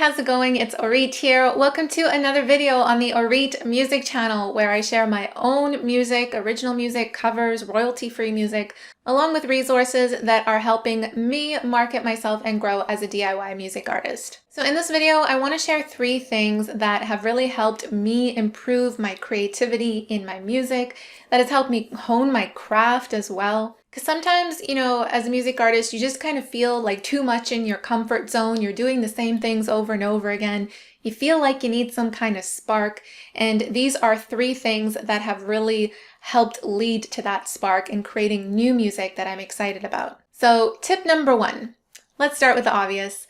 how's it going? It's Orit here. Welcome to another video on the Orit Music channel where I share my own music, original music, covers, royalty-free music, along with resources that are helping me market myself and grow as a DIY music artist. So in this video, I want to share 3 things that have really helped me improve my creativity in my music, that has helped me hone my craft as well. Because sometimes, as a music artist, you just kind of feel like too much in your comfort zone. You're doing the same things over and over again. You feel like you need some kind of spark. And these are 3 things that have really helped lead to that spark in creating new music that I'm excited about. So tip number 1, let's start with the obvious.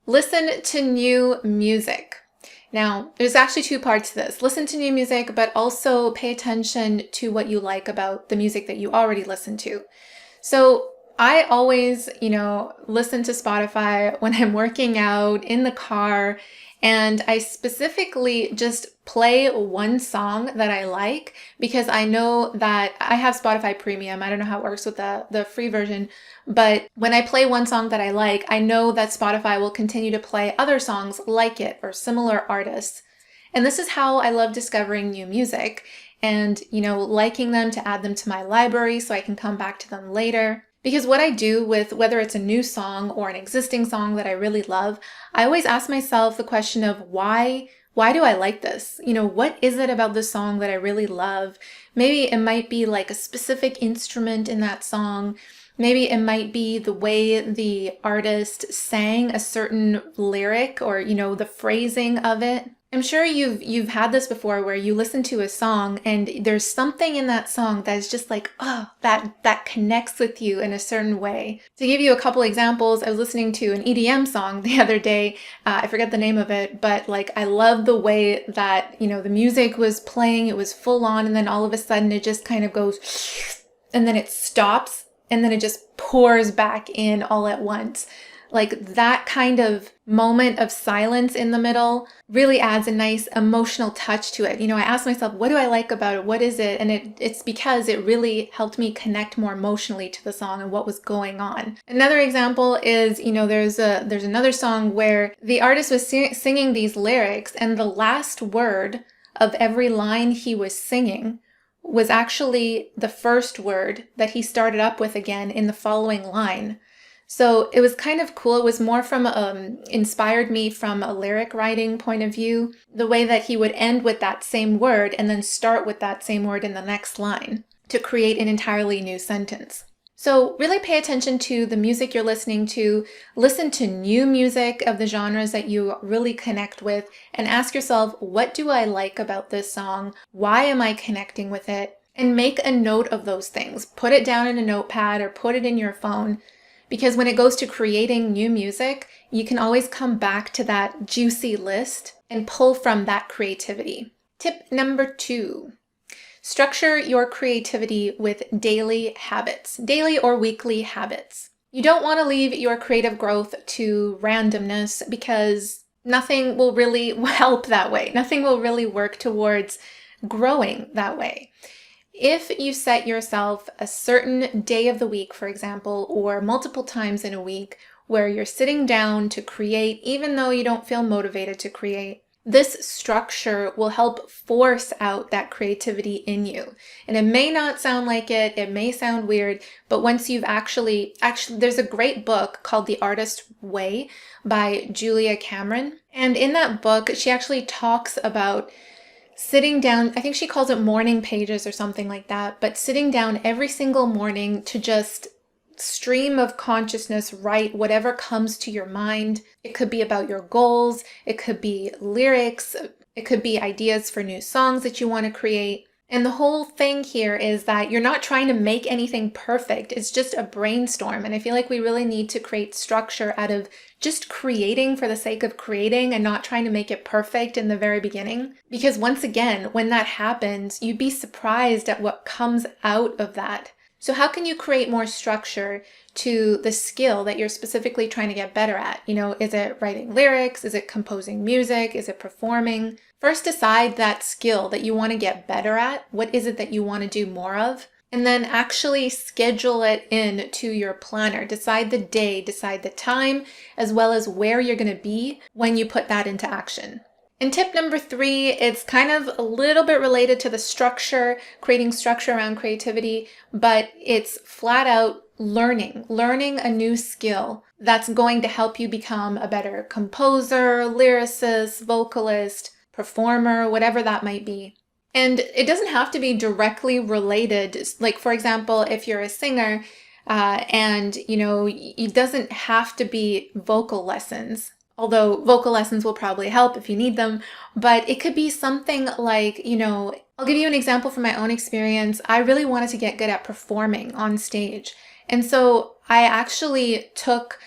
Listen to new music. Now, there's actually 2 parts to this. Listen to new music, but also pay attention to what you like about the music that you already listen to. So I always, listen to Spotify when I'm working out, in the car, and I specifically just play one song that I like because I know that I have Spotify Premium. I don't know how it works with the free version, but when I play one song that I like, I know that Spotify will continue to play other songs like it or similar artists. And this is how I love discovering new music and, liking them to add them to my library so I can come back to them later. Because what I do with whether it's a new song or an existing song that I really love, I always ask myself the question of why do I like this? What is it about the song that I really love? Maybe it might be like a specific instrument in that song. Maybe it might be the way the artist sang a certain lyric or, the phrasing of it. I'm sure you've had this before where you listen to a song and there's something in that song that's just like, oh, that connects with you in a certain way. To give you a couple examples, I was listening to an EDM song the other day. I forget the name of it, but I love the way that, the music was playing. It was full on, and then all of a sudden it just kind of goes and then it stops and then it just pours back in all at once. That kind of moment of silence in the middle really adds a nice emotional touch to it. I asked myself, what do I like about it? What is it? And it's because it really helped me connect more emotionally to the song and what was going on. Another example is, there's another song where the artist was singing these lyrics, and the last word of every line he was singing was actually the first word that he started up with again in the following line. So it was kind of cool. It was more from, inspired me from a lyric writing point of view, the way that he would end with that same word and then start with that same word in the next line to create an entirely new sentence. So really pay attention to the music you're listening to, listen to new music of the genres that you really connect with, and ask yourself, what do I like about this song? Why am I connecting with it? And make a note of those things. Put it down in a notepad or put it in your phone. Because when it goes to creating new music, you can always come back to that juicy list and pull from that creativity. Tip number 2, structure your creativity with daily habits, daily or weekly habits. You don't want to leave your creative growth to randomness because nothing will really help that way. Nothing will really work towards growing that way. If you set yourself a certain day of the week, for example, or multiple times in a week where you're sitting down to create, even though you don't feel motivated to create, this structure will help force out that creativity in you. And it may not sound like it may sound weird, but once you've actually, there's a great book called The Artist's Way by Julia Cameron. And in that book, she actually talks about sitting down, I think she calls it morning pages or something like that, but sitting down every single morning to just stream of consciousness, write whatever comes to your mind. It could be about your goals, it could be lyrics, it could be ideas for new songs that you want to create. And the whole thing here is that you're not trying to make anything perfect. It's just a brainstorm. And I feel like we really need to create structure out of just creating for the sake of creating and not trying to make it perfect in the very beginning. Because once again, when that happens, you'd be surprised at what comes out of that. So how can you create more structure to the skill that you're specifically trying to get better at? Is it writing lyrics? Is it composing music? Is it performing? First, decide that skill that you want to get better at. What is it that you want to do more of? and then actually schedule it in to your planner. Decide the day, decide the time, as well as where you're going to be when you put that into action. And tip number 3, it's kind of a little bit related to the structure, creating structure around creativity, but it's flat out learning a new skill that's going to help you become a better composer, lyricist, vocalist, performer, whatever that might be. And it doesn't have to be directly related. Like, for example, if you're a singer, and it doesn't have to be vocal lessons. Although vocal lessons will probably help if you need them, but it could be something like, I'll give you an example from my own experience. I really wanted to get good at performing on stage. And so I actually took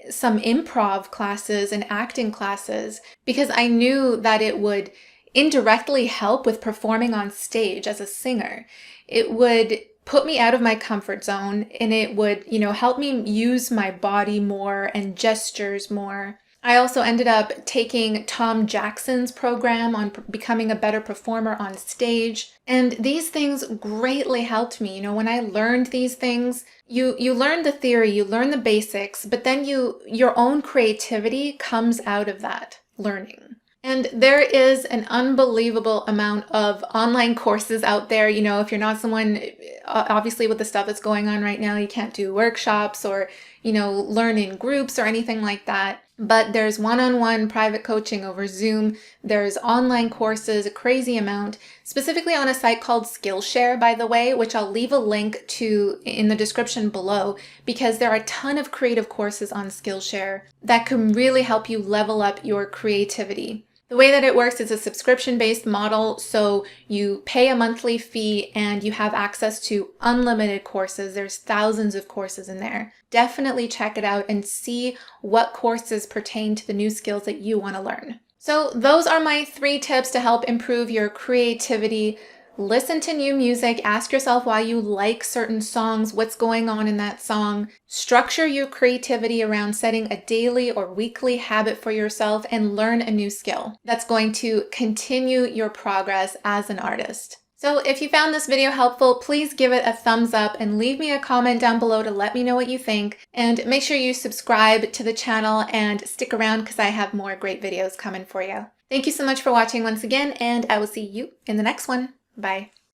some improv classes and acting classes because I knew that it would indirectly help with performing on stage as a singer. It would put me out of my comfort zone, and it would, help me use my body more and gestures more. I also ended up taking Tom Jackson's program on becoming a better performer on stage. And these things greatly helped me. When I learned these things, you learn the theory, you learn the basics, but then your own creativity comes out of that learning. And there is an unbelievable amount of online courses out there. If you're not someone, obviously with the stuff that's going on right now, you can't do workshops or, learn in groups or anything like that. But there's one-on-one private coaching over Zoom. There's online courses, a crazy amount, specifically on a site called Skillshare, by the way, which I'll leave a link to in the description below, because there are a ton of creative courses on Skillshare that can really help you level up your creativity. The way that it works is a subscription-based model, so you pay a monthly fee and you have access to unlimited courses. There's thousands of courses in there. Definitely check it out and see what courses pertain to the new skills that you want to learn. So those are my 3 tips to help improve your creativity. Listen to new music, ask yourself why you like certain songs, what's going on in that song. Structure your creativity around setting a daily or weekly habit for yourself and learn a new skill that's going to continue your progress as an artist. So if you found this video helpful, please give it a thumbs up and leave me a comment down below to let me know what you think. And make sure you subscribe to the channel and stick around because I have more great videos coming for you. Thank you so much for watching once again, and I will see you in the next one. Bye.